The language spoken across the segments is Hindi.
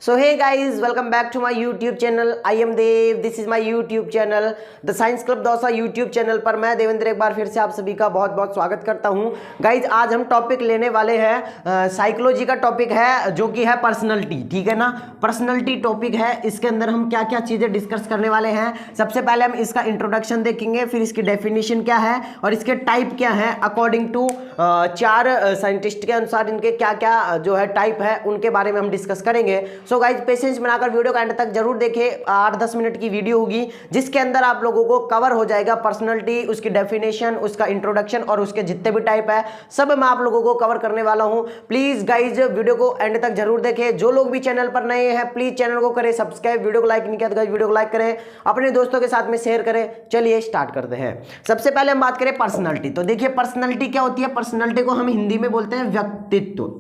So hey guys, welcome back to my YouTube channel. I am Dev. This is my YouTube channel, The Science Club Dausa YouTube channel पर मैं देवेंद्र एक बार फिर से आप सभी का बहुत बहुत स्वागत करता हूं। गाइज आज हम टॉपिक लेने वाले हैं साइकोलॉजी का टॉपिक है जो कि है पर्सनैलिटी। ठीक है ना, पर्सनैलिटी टॉपिक है। इसके अंदर हम क्या क्या चीज़ें डिस्कस करने वाले हैं। सबसे पहले हम इसका इंट्रोडक्शन देखेंगे, फिर इसकी डेफिनेशन क्या है और इसके टाइप क्या है अकॉर्डिंग टू चार साइंटिस्ट के अनुसार इनके क्या क्या जो है टाइप है उनके बारे में हम डिस्कस करेंगे। सो गाइज पेशेंस बनाकर वीडियो का एंड तक जरूर देखें। 8-10 मिनट की वीडियो होगी जिसके अंदर आप लोगों को कवर हो जाएगा पर्सनैलिटी, उसकी डेफिनेशन, उसका इंट्रोडक्शन और उसके जितने भी टाइप है सब मैं आप लोगों को कवर करने वाला हूं। प्लीज गाइज वीडियो को एंड तक जरूर देखें। जो लोग भी चैनल पर नए हैं प्लीज चैनल को करें सब्सक्राइब, वीडियो को लाइक नहीं किया तो गाइज वीडियो को लाइक करें, अपने दोस्तों के साथ में शेयर करें। चलिए स्टार्ट करते हैं। सबसे पहले हम बात करें पर्सनैलिटी। तो देखिए पर्सनैलिटी क्या होती है। पर्सनैलिटी को हम हिंदी में बोलते हैं व्यक्तित्व।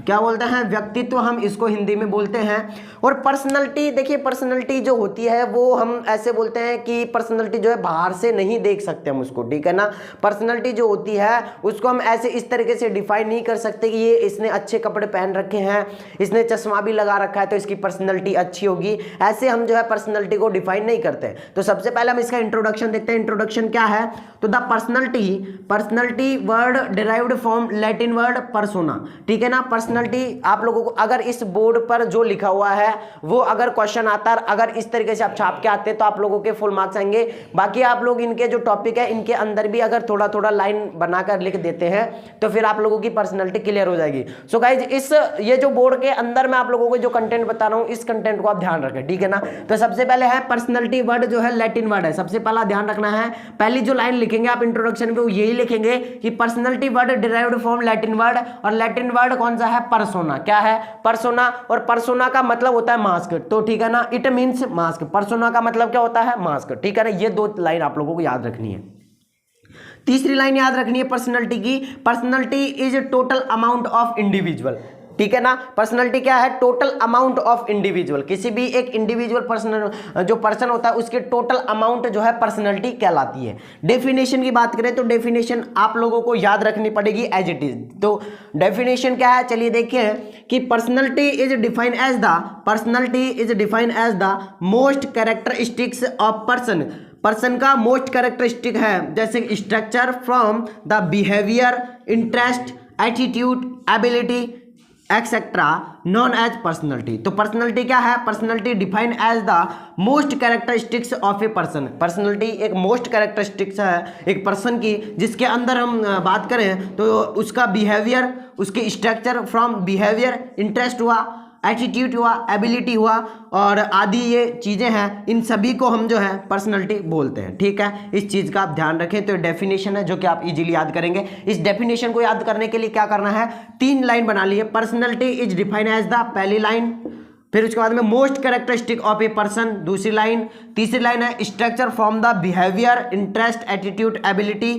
क्या बोलते हैं? व्यक्तित्व, हम इसको हिंदी में बोलते हैं। और पर्सनैलिटी, देखिए पर्सनैलिटी जो होती है वो हम ऐसे बोलते हैं कि पर्सनैलिटी जो है बाहर से नहीं देख सकते हम उसको। ठीक है ना, पर्सनैलिटी जो होती है उसको हम ऐसे इस तरीके से डिफाइन नहीं कर सकते कि ये इसने अच्छे कपड़े पहन रखे हैं, इसने चश्मा भी लगा रखा है तो इसकी पर्सनैलिटी अच्छी होगी। ऐसे हम जो है पर्सनैलिटी को डिफाइन नहीं करते। तो सबसे पहले हम इसका इंट्रोडक्शन देखते हैं। इंट्रोडक्शन क्या है? तो the personality word derived from Latin word persona. ठीक है ना, पर्सनैलिटी आप लोगों को अगर इस बोर्ड पर जो लिखा हुआ है वो अगर क्वेश्चन आता है, अगर इस तरीके से आप छाप के आते हैं तो आप लोगों के फुल मार्क्स आएंगे। बाकी आप लोग इनके जो टॉपिक है इनके अंदर भी अगर थोड़ा थोड़ा लाइन बनाकर लिख देते हैं तो फिर आप लोगों की पर्सनैलिटी क्लियर हो जाएगी। सो गाइज ये जो बोर्ड के अंदर मैं आप लोगों को जो कंटेंट बता रहा हूं इस कंटेंट को आप ध्यान रखें। ठीक है ना, तो सबसे पहले है पर्सनैलिटी वर्ड जो है लैटिन वर्ड है। सबसे पहला ध्यान रखना है, पहली जो लाइन लिखेंगे आप इंट्रोडक्शन पे वो यही लिखेंगे कि personality word derived from Latin word, और लैटिन वर्ड कौन सा है? पर्सोना। क्या है? पर्सोना। और पर्सोना का मतलब होता है मास्क। तो ठीक है ना, इट मींस मास्क। पर्सोना का मतलब क्या होता है? मास्क। ठीक है ना, ये दो लाइन आप लोगों को याद रखनी है। तीसरी लाइन याद रखनी है पर्सनैलिटी की, personality is total amount of individual. ठीक है ना, पर्सनैलिटी क्या है? Total amount of individual. किसी भी एक इंडिविजुअल पर्सन होता है उसके टोटल अमाउंट जो है पर्सनैलिटी कहलाती है। डेफिनेशन की बात करें तो डेफिनेशन आप लोगों को याद रखनी पड़ेगी एज इट इज। तो डेफिनेशन क्या है चलिए देखिए कि personality is defined as the most characteristics of person का मोस्ट कैरेक्टरिस्टिक है, जैसे structure from the behaviour, interest, attitude, ability etcetera known as personality. तो पर्सनैलिटी क्या है? Personality define as the most characteristics of a person. Personality एक मोस्ट कैरेक्टरिस्टिक्स है एक पर्सन की, जिसके अंदर हम बात करें तो उसका बिहेवियर, उसके स्ट्रक्चर फ्रॉम बिहेवियर, इंटरेस्ट हुआ, एटीट्यूड हुआ, एबिलिटी हुआ और आदि ये चीज़ें हैं, इन सभी को हम जो है पर्सनैलिटी बोलते हैं। ठीक है, इस चीज़ का आप ध्यान रखें। तो डेफिनेशन है जो कि आप इजीली याद करेंगे। इस डेफिनेशन को याद करने के लिए क्या करना है? 3 लाइन बना ली है। Personality is defined as the, पहली लाइन, फिर उसके बाद में most characteristic of a person, दूसरी लाइन, तीसरी लाइन है structure from the behaviour, interest, attitude, ability.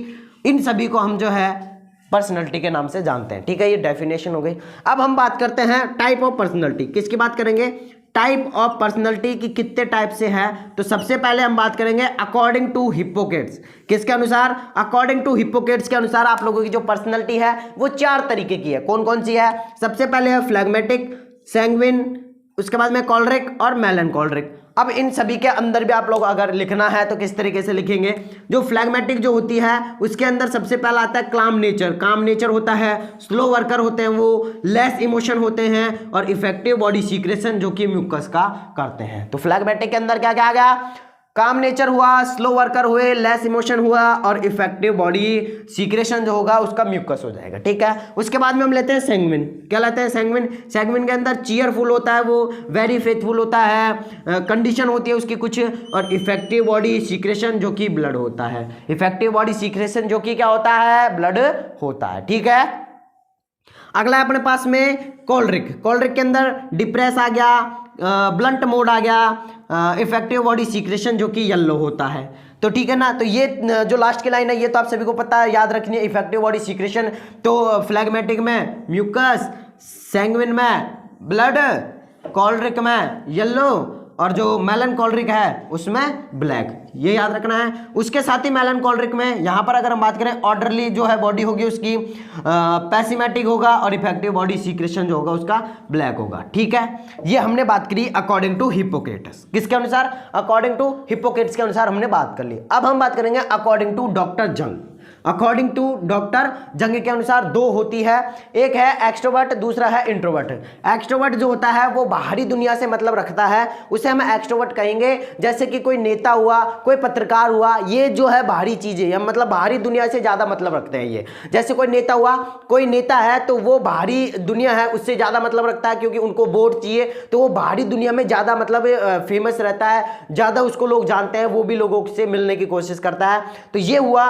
इन सभी को हम जो है पर्सनैलिटी के नाम से जानते हैं। ठीक है, ये डेफिनेशन हो गई। अब हम बात करते हैं टाइप ऑफ पर्सनैलिटी। किसकी बात करेंगे? टाइप ऑफ पर्सनैलिटी की कितने टाइप से है। तो सबसे पहले हम बात करेंगे अकॉर्डिंग टू हिप्पोक्रेट्स। किसके अनुसार? अकॉर्डिंग टू हिप्पोक्रेट्स के अनुसार आप लोगों की जो पर्सनैलिटी है वो 4 तरीके की है। कौन कौन सी है? सबसे पहले है फ्लैग्मेटिक, सैंग्विन, उसके बाद में कॉलरिक और मेलनकॉलरिक। अब इन सभी के अंदर भी आप लोग अगर लिखना है तो किस तरीके से लिखेंगे? जो फ्लैग्मेटिक जो होती है उसके अंदर सबसे पहला आता है काम नेचर होता है, स्लो वर्कर होते हैं वो, लेस इमोशन होते हैं और इफेक्टिव बॉडी सीक्रेशन जो कि म्यूकस का करते हैं। तो फ्लैग्मेटिक के अंदर क्या क्या आ गया? काम नेचर हुआ, स्लो वर्कर हुए, लेस इमोशन हुआ और इफेक्टिव बॉडी सीक्रेशन जो होगा उसका म्यूकस हो जाएगा। ठीक है, उसके बाद में हम लेते हैं सैंग्विन। क्या लेते हैं? सैंग्विन के अंदर चीयरफुल होता है वो, वेरी फेथफुल होता है, कंडीशन होती है उसकी कुछ, और इफेक्टिव बॉडी सीक्रेशन जो कि ब्लड होता है। इफेक्टिव बॉडी सीक्रेशन जो कि क्या होता है? ब्लड होता है। ठीक है, अगला है अपने पास में कॉलरिक के अंदर डिप्रेस आ गया, ब्लंट मोड आ गया, इफेक्टिव बॉडी सीक्रेशन जो कि येलो होता है। तो ठीक है ना, तो ये जो लास्ट की लाइन है ये तो आप सभी को पता है, याद रखनी है। इफेक्टिव बॉडी सीक्रेशन तो फ्लैग्मेटिक में म्यूकस, सैंग्विन में ब्लड, कॉलरिक में येलो और जो मेलनकॉलिक है उसमें ब्लैक, ये याद रखना है। उसके साथ ही मेलनकॉलिक में यहाँ पर अगर हम बात करें ऑर्डरली जो है बॉडी होगी उसकी पेसिमेटिक होगा और इफेक्टिव बॉडी सीक्रेशन जो होगा उसका ब्लैक होगा। ठीक है, ये हमने बात करी अकॉर्डिंग टू हिप्पोक्रेटस। किसके अनुसार? अकॉर्डिंग टू हिप्पोक्रेटस के अनुसार हमने बात कर ली। अब हम बात करेंगे अकॉर्डिंग टू डॉक्टर जंग। अकॉर्डिंग टू डॉक्टर जंग के अनुसार दो होती है, एक है एक्सट्रोवर्ट, दूसरा है इंट्रोवर्ट। एक्सट्रोवर्ट जो होता है वो बाहरी दुनिया से मतलब रखता है, उसे हम एक्सट्रोवर्ट कहेंगे। जैसे कि कोई नेता हुआ, कोई पत्रकार हुआ, ये जो है बाहरी चीजें या मतलब बाहरी दुनिया से ज्यादा मतलब रखते हैं ये। जैसे कोई नेता हुआ, कोई नेता है तो वो बाहरी दुनिया है उससे ज्यादा मतलब रखता है, क्योंकि उनको वोट चाहिए तो वो बाहरी दुनिया में ज्यादा मतलब फेमस रहता है, ज्यादा उसको लोग जानते हैं, वो भी लोगों से मिलने की कोशिश करता है। तो ये हुआ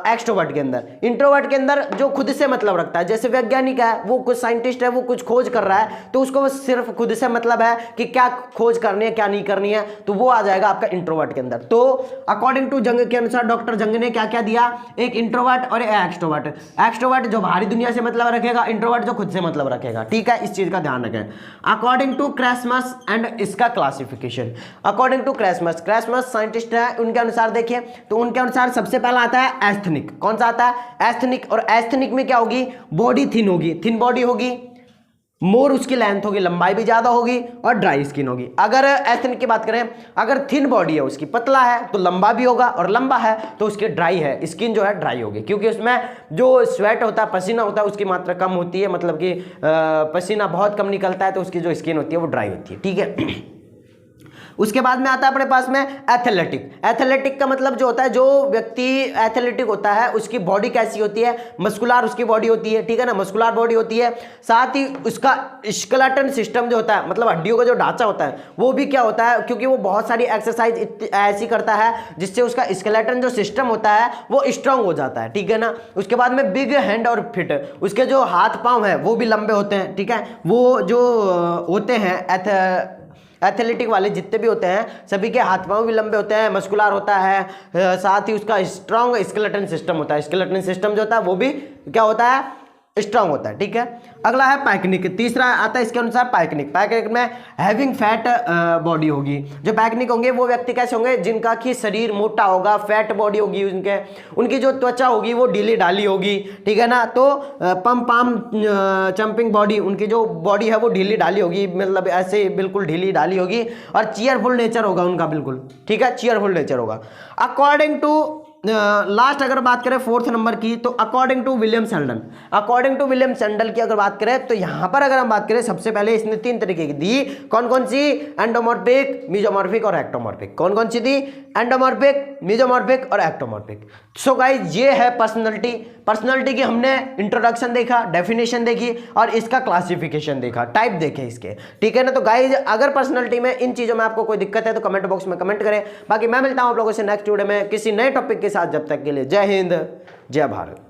एक्सट्रोवर्ट के अंदर। इंट्रोवर्ट के अंदर जो खुद से मतलब रखता है, जैसे वैज्ञानिक है, वो कुछ साइंटिस्ट है, वो कुछ खोज कर रहा है तो उसको सिर्फ खुद से मतलब है कि क्या खोज करनी है क्या नहीं करनी है, तो वो आ जाएगा आपका इंट्रोवर्ट के अंदर। तो अकॉर्डिंग टू जंग के अनुसार डॉक्टर जंग ने क्या क्या दिया, एक इंट्रोवर्ट और एक एक्सट्रोवर्ट। एक्सट्रोवर्ट जो बाहरी दुनिया से मतलब रखेगा, इंट्रोवर्ट जो खुद से मतलब रखेगा। ठीक है, इस चीज का ध्यान रखें। अकॉर्डिंग टू क्रैसमस एंड इसका क्लासिफिकेशन। अकॉर्डिंग टू क्रैसमस साइंटिस्ट है, उनके अनुसार देखिए तो उनके अनुसार सबसे पहला आता है एस्थेनिक। कौन सा आता है? एस्थेनिक। और एस्थेनिक में क्या होगी? बॉडी थिन होगी, थिन बॉडी होगी, मोर उसकी लेंथ होगी, लंबाई भी ज्यादा होगी और ड्राई स्किन होगी। अगर एस्थेनिक की बात करें, अगर थिन बॉडी है उसकी, पतला है तो लंबा भी होगा, और लंबा है तो उसकी ड्राई है, स्किन जो है ड्राई होगी, क्योंकि उसमें जो स्वेट होता है, पसीना होता है, उसकी मात्रा कम होती है, मतलब कि पसीना बहुत कम निकलता है, तो उसकी जो स्किन होती है वो ड्राई होती है। ठीक है, उसके बाद में आता है अपने पास में एथलेटिक। एथलेटिक का मतलब जो होता है, जो व्यक्ति एथलेटिक होता है उसकी बॉडी कैसी होती है? मस्कुलर उसकी बॉडी होती है। ठीक है ना, मस्कुलर बॉडी होती है। साथ ही उसका स्केलेटन सिस्टम जो होता है, मतलब हड्डियों का जो ढांचा होता है वो भी क्या होता है, क्योंकि वो बहुत सारी एक्सरसाइज ऐसी करता है जिससे उसका स्केलेटन जो सिस्टम होता है वो स्ट्रांग हो जाता है। ठीक है ना, उसके बाद में बिग हैंड और फिट, उसके जो हाथ पांव है वो भी लंबे होते हैं। ठीक है, वो जो होते हैं एथलेटिक वाले जितने भी होते हैं सभी के हाथ पांव भी लंबे होते हैं, मस्कुलर होता है, साथ ही उसका स्ट्रांग स्केलेटन सिस्टम होता है। स्केलेटन सिस्टम जो होता है वो भी क्या होता है? स्ट्रांग होता है। ठीक है, अगला है पैकनिक। तीसरा आता है इसके अनुसार पैकनिक। पैकनिक में हैविंग फैट बॉडी होगी। जो पैकनिक होंगे वो व्यक्ति कैसे होंगे? जिनका कि शरीर मोटा होगा, फैट बॉडी होगी उनकी जो त्वचा होगी वो ढीली ढाली होगी। ठीक है ना, तो पाम चंपिंग बॉडी, उनकी जो बॉडी है वो ढीली ढाली होगी, मतलब ऐसे बिल्कुल ढीली ढाली होगी, और चीयरफुल नेचर होगा उनका बिल्कुल। ठीक है, चीयरफुल नेचर होगा। अकॉर्डिंग टू लास्ट अगर बात करें 4th नंबर की, तो according to William Sheldon. According to William Sheldon की अगर बात करें तो यहां पर अगर हम बात करें, सबसे पहले इसने 3 तरीके की दी। कौन कौन सी? एंडोमॉर्फिक, मेसोमॉर्फिक और एक्टोमॉर्फिक। कौन कौन सी दी? एंडोमॉर्फिक, मेसोमॉर्फिक और एक्टोमॉर्फिक। सो गाइस, ये है पर्सनैलिटी। पर्सनैलिटी की हमने इंट्रोडक्शन देखा, डेफिनेशन देखी और इसका क्लासिफिकेशन देखा, टाइप देखे इसके। ठीक है ना, तो गाइस अगर पर्सनैलिटी में इन चीजों में आपको कोई दिक्कत है तो कमेंट बॉक्स में कमेंट करें। बाकी मैं मिलता हूं आप लोगों से नेक्स्ट वीडियो में किसी नए टॉपिक के साथ। जब तक के लिए जय हिंद, जय भारत।